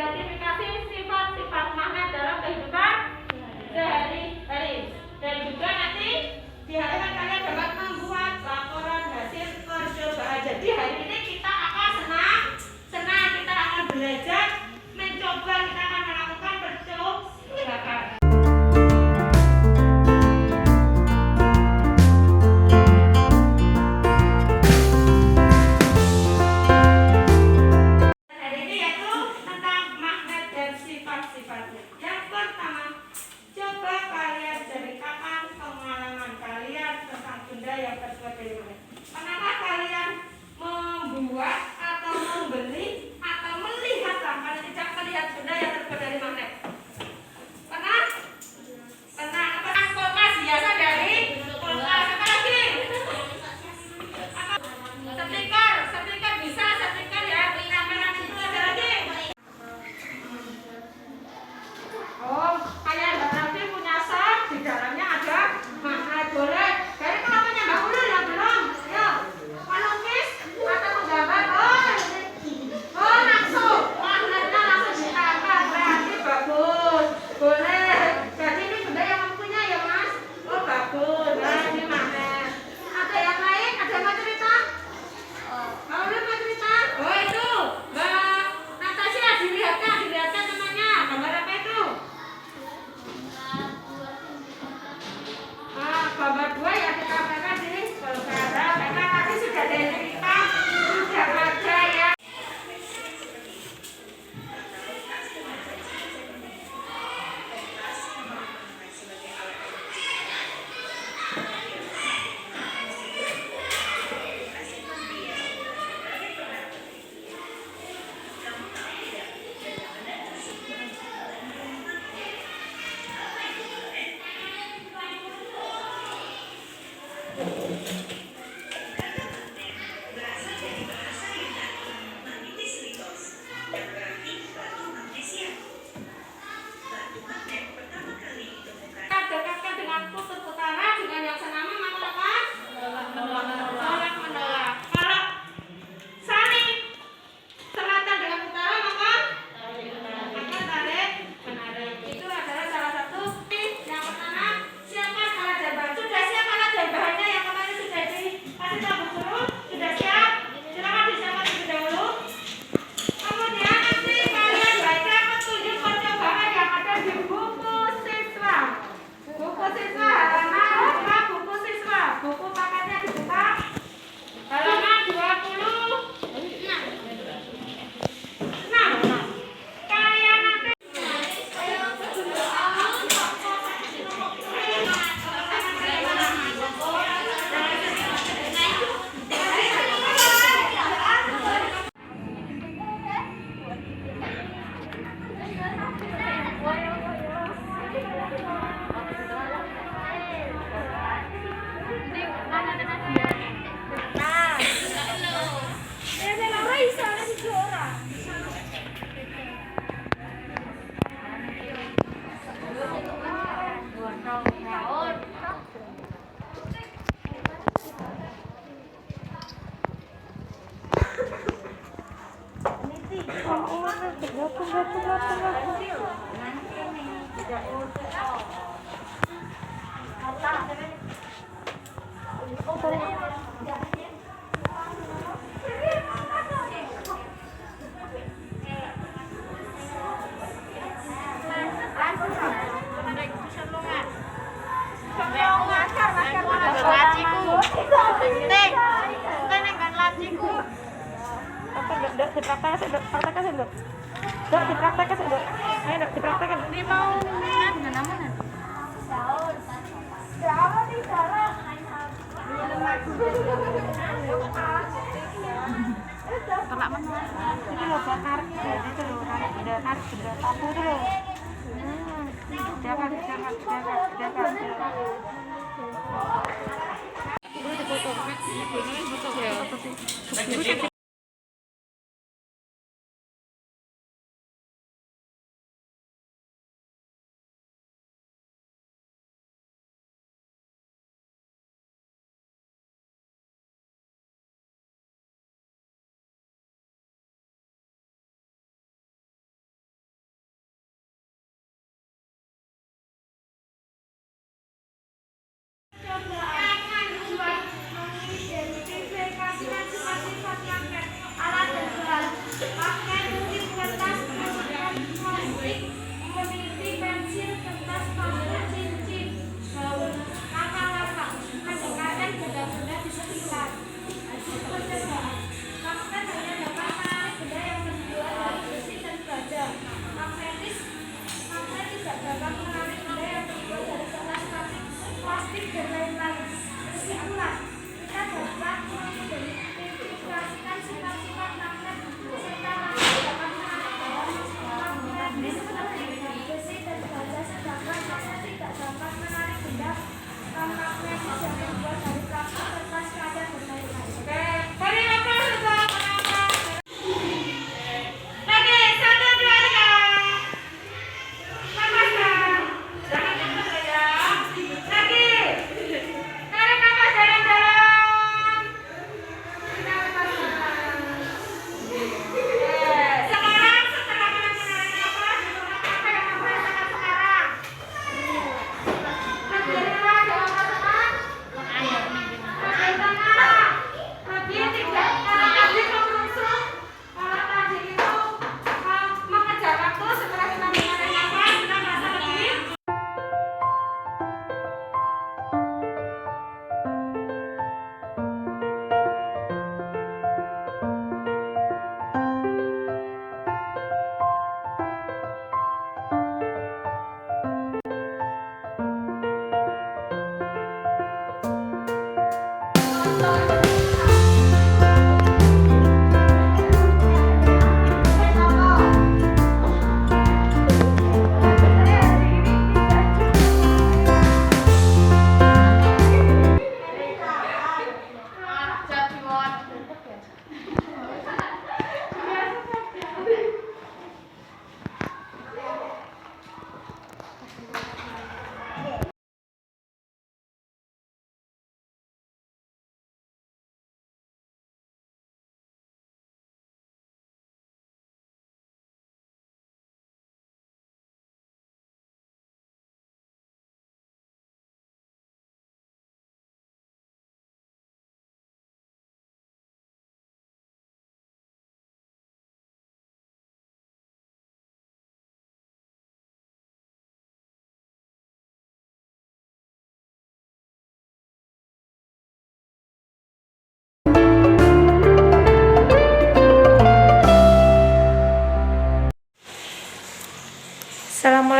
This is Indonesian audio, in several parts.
mengidentifikasi sifat-sifat magnet dalam kehidupan sehari-hari. Dan juga nanti diharapkan kalian dapat membuat laporan hasil percobaan. Jadi hari ini kita akan senang, kita akan belajar mencoba, kita akan melakukan percobaan. Hari ini yaitu tentang magnet dan sifat-sifatnya. Yang pertama, coba kalian ceritakan pengalaman kalian tentang benda yang terbuat dari magnet. Pernahkah kalian membuat atau membeli atau melihat paling tidak melihat benda yang terbuat dari magnet? Pernah? Pernah. Apa? Kulkas biasa dari kulkas. Apa lagi? Stiker bisa, stiker ya. Kamera itu ada lagi. Oh, kalian berarti punya sak, di dalamnya ada magnet. Boleh. Dari kelompoknya Mbak Ulu ya belum? Yuk, melukis atau menggambar? Oh langsung. Magnetnya langsung ditambah. Berarti bagus. Boleh. Jadi ini benda yang mempunyai ya Mas? Oh bagus. Nah ini magnet. Ada yang lain? Ada yang mau cerita? Mbak Ulu mau cerita? Oh itu Mbak Natasha, dilihatkan temannya. Gambar apa itu? Gambar dua ya kita mereka di Golkada. Mereka tadi sudah ada yang cerita, sudah ada ya. Dekatkan dengan kutub utara dengan yang senama maka apa? Menolak. Kalau saling selatan dengan utara maka tarik menarik. Itu adalah salah satu. Yang pertama, siapkan alat dan bahan. Sudah siap alat dan bahannya yang kemarin sudah dikasih tahu Bu Guru? Sudah siap? Silakan disiapkan terlebih dahulu. Kemudian nanti kalian baca petunjuk percobaan yang ada di buku siswa. Buku siswa halaman buku siswa. Buku paketnya dibuka. Halaman 26. Nah, kalian nanti dipraktekkan. Ini mau dengan mana? Daun di darah. Ternak mana? Ini loh buat tarik. Itu loh tarik benda tapu itu loh. Jangan. Foto.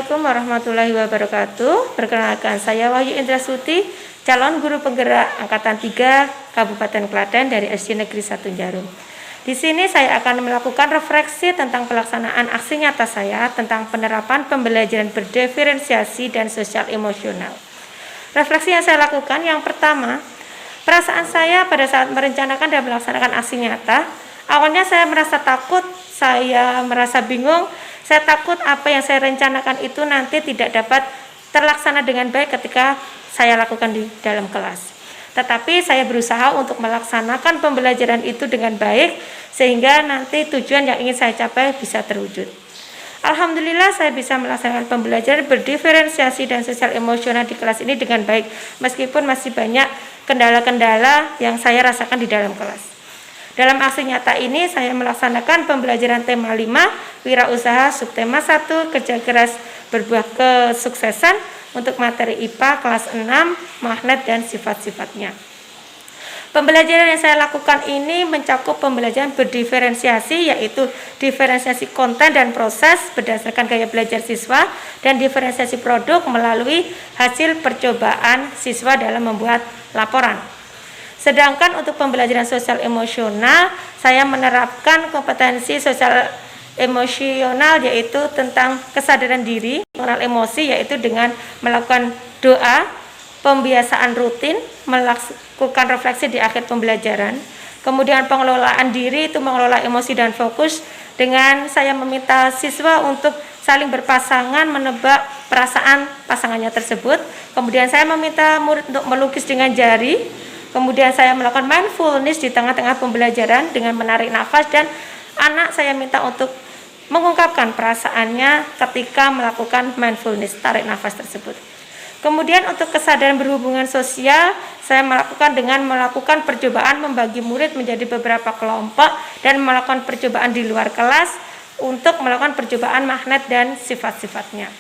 Assalamualaikum warahmatullahi wabarakatuh. Perkenalkan, saya Wahyu Indrasuti, calon guru penggerak Angkatan 3 Kabupaten Klaten dari SD Negeri 1 Jarum. Di sini saya akan melakukan refleksi tentang pelaksanaan aksi nyata saya tentang penerapan pembelajaran berdiferensiasi dan sosial emosional. Refleksi yang saya lakukan yang pertama, perasaan saya pada saat merencanakan dan melaksanakan aksi nyata. Awalnya saya merasa takut, saya merasa bingung, saya takut apa yang saya rencanakan itu nanti tidak dapat terlaksana dengan baik ketika saya lakukan di dalam kelas. Tetapi saya berusaha untuk melaksanakan pembelajaran itu dengan baik sehingga nanti tujuan yang ingin saya capai bisa terwujud. Alhamdulillah saya bisa melaksanakan pembelajaran berdiferensiasi dan sosial emosional di kelas ini dengan baik meskipun masih banyak kendala-kendala yang saya rasakan di dalam kelas. Dalam aksi nyata ini saya melaksanakan pembelajaran tema 5, wirausaha, subtema 1, kerja keras berbuah kesuksesan untuk materi IPA kelas 6, magnet dan sifat-sifatnya. Pembelajaran yang saya lakukan ini mencakup pembelajaran berdiferensiasi, yaitu diferensiasi konten dan proses berdasarkan gaya belajar siswa dan diferensiasi produk melalui hasil percobaan siswa dalam membuat laporan. Sedangkan untuk pembelajaran sosial emosional, saya menerapkan kompetensi sosial emosional yaitu tentang kesadaran diri, mengenal emosi yaitu dengan melakukan doa, pembiasaan rutin, melakukan refleksi di akhir pembelajaran. Kemudian pengelolaan diri itu mengelola emosi dan fokus dengan saya meminta siswa untuk saling berpasangan menebak perasaan pasangannya tersebut. Kemudian saya meminta murid untuk melukis dengan jari. Kemudian saya melakukan mindfulness di tengah-tengah pembelajaran dengan menarik nafas dan anak saya minta untuk mengungkapkan perasaannya ketika melakukan mindfulness, tarik nafas tersebut. Kemudian untuk kesadaran berhubungan sosial, saya melakukan dengan melakukan percobaan membagi murid menjadi beberapa kelompok dan melakukan percobaan di luar kelas untuk melakukan percobaan magnet dan sifat-sifatnya.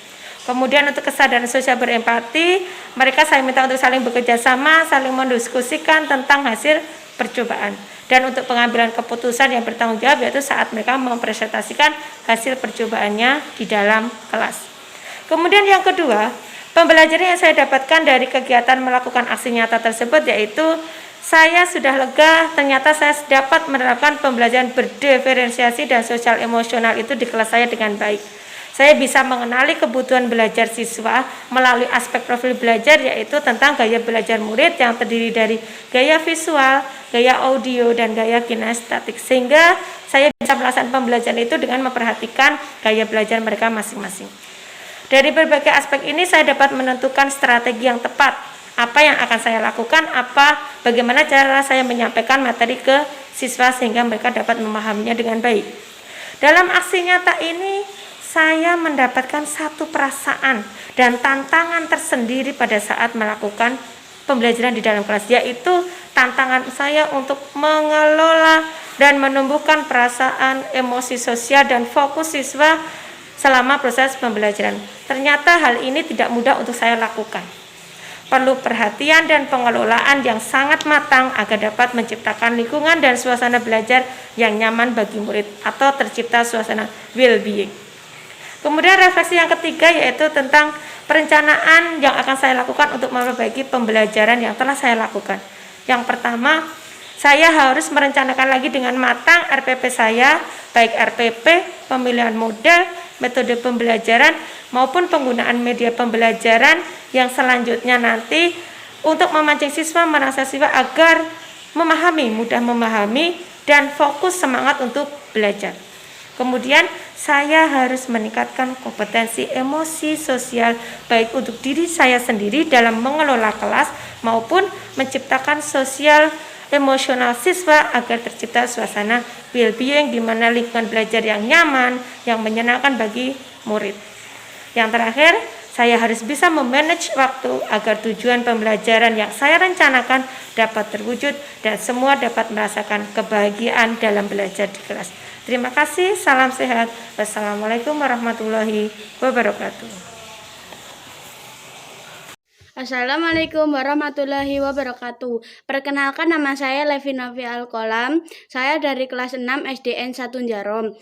Kemudian untuk kesadaran sosial berempati, mereka saya minta untuk saling bekerja sama, saling mendiskusikan tentang hasil percobaan. Dan untuk pengambilan keputusan yang bertanggung jawab yaitu saat mereka mempresentasikan hasil percobaannya di dalam kelas. Kemudian yang kedua, pembelajaran yang saya dapatkan dari kegiatan melakukan aksi nyata tersebut yaitu saya sudah lega, ternyata saya dapat menerapkan pembelajaran berdiferensiasi dan sosial emosional itu di kelas saya dengan baik. Saya bisa mengenali kebutuhan belajar siswa melalui aspek profil belajar yaitu tentang gaya belajar murid yang terdiri dari gaya visual, gaya audio, dan gaya kinestetik. Sehingga saya bisa melaksanakan pembelajaran itu dengan memperhatikan gaya belajar mereka masing-masing. Dari berbagai aspek ini saya dapat menentukan strategi yang tepat. Apa yang akan saya lakukan, bagaimana cara saya menyampaikan materi ke siswa sehingga mereka dapat memahaminya dengan baik. Dalam aksi nyata ini saya mendapatkan satu perasaan dan tantangan tersendiri pada saat melakukan pembelajaran di dalam kelas, yaitu tantangan saya untuk mengelola dan menumbuhkan perasaan emosi sosial dan fokus siswa selama proses pembelajaran. Ternyata hal ini tidak mudah untuk saya lakukan. Perlu perhatian dan pengelolaan yang sangat matang agar dapat menciptakan lingkungan dan suasana belajar yang nyaman bagi murid atau tercipta suasana well-being. Kemudian refleksi yang ketiga yaitu tentang perencanaan yang akan saya lakukan untuk memperbaiki pembelajaran yang telah saya lakukan. Yang pertama, saya harus merencanakan lagi dengan matang RPP saya, baik RPP, pemilihan model, metode pembelajaran, maupun penggunaan media pembelajaran yang selanjutnya nanti untuk memancing siswa, merangsang siswa agar mudah memahami, dan fokus semangat untuk belajar. Kemudian saya harus meningkatkan kompetensi emosi sosial baik untuk diri saya sendiri dalam mengelola kelas maupun menciptakan sosial emosional siswa agar tercipta suasana well-being di mana lingkungan belajar yang nyaman, yang menyenangkan bagi murid. Yang terakhir, saya harus bisa memanage waktu agar tujuan pembelajaran yang saya rencanakan dapat terwujud dan semua dapat merasakan kebahagiaan dalam belajar di kelas. Terima kasih, salam sehat. Wassalamualaikum warahmatullahi wabarakatuh. Assalamualaikum warahmatullahi wabarakatuh. Perkenalkan, nama saya Levina Fi Al-Qolam. Saya dari kelas 6 SDN 1 Jarom.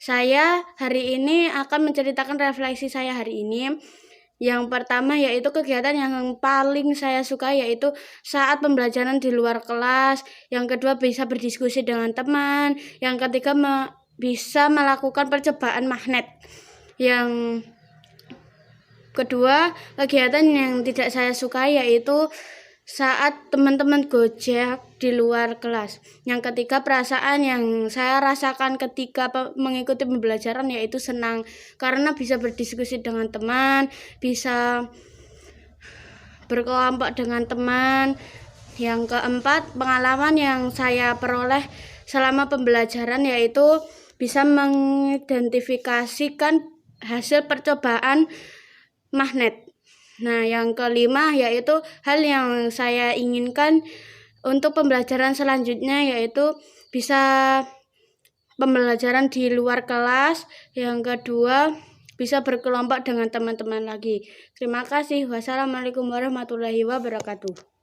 Saya hari ini akan menceritakan refleksi saya hari ini. Yang pertama yaitu kegiatan yang paling saya suka yaitu saat pembelajaran di luar kelas. Yang kedua bisa berdiskusi dengan teman. Yang ketiga bisa melakukan percobaan magnet. Yang kedua kegiatan yang tidak saya suka yaitu saat teman-teman gojek di luar kelas. Yang ketiga perasaan yang saya rasakan ketika mengikuti pembelajaran yaitu senang karena bisa berdiskusi dengan teman, bisa berkelompok dengan teman. Yang keempat pengalaman yang saya peroleh selama pembelajaran yaitu bisa mengidentifikasikan hasil percobaan magnet. Nah, yang kelima yaitu hal yang saya inginkan untuk pembelajaran selanjutnya yaitu bisa pembelajaran di luar kelas. Yang kedua bisa berkelompok dengan teman-teman lagi. Terima kasih. Wassalamualaikum warahmatullahi wabarakatuh.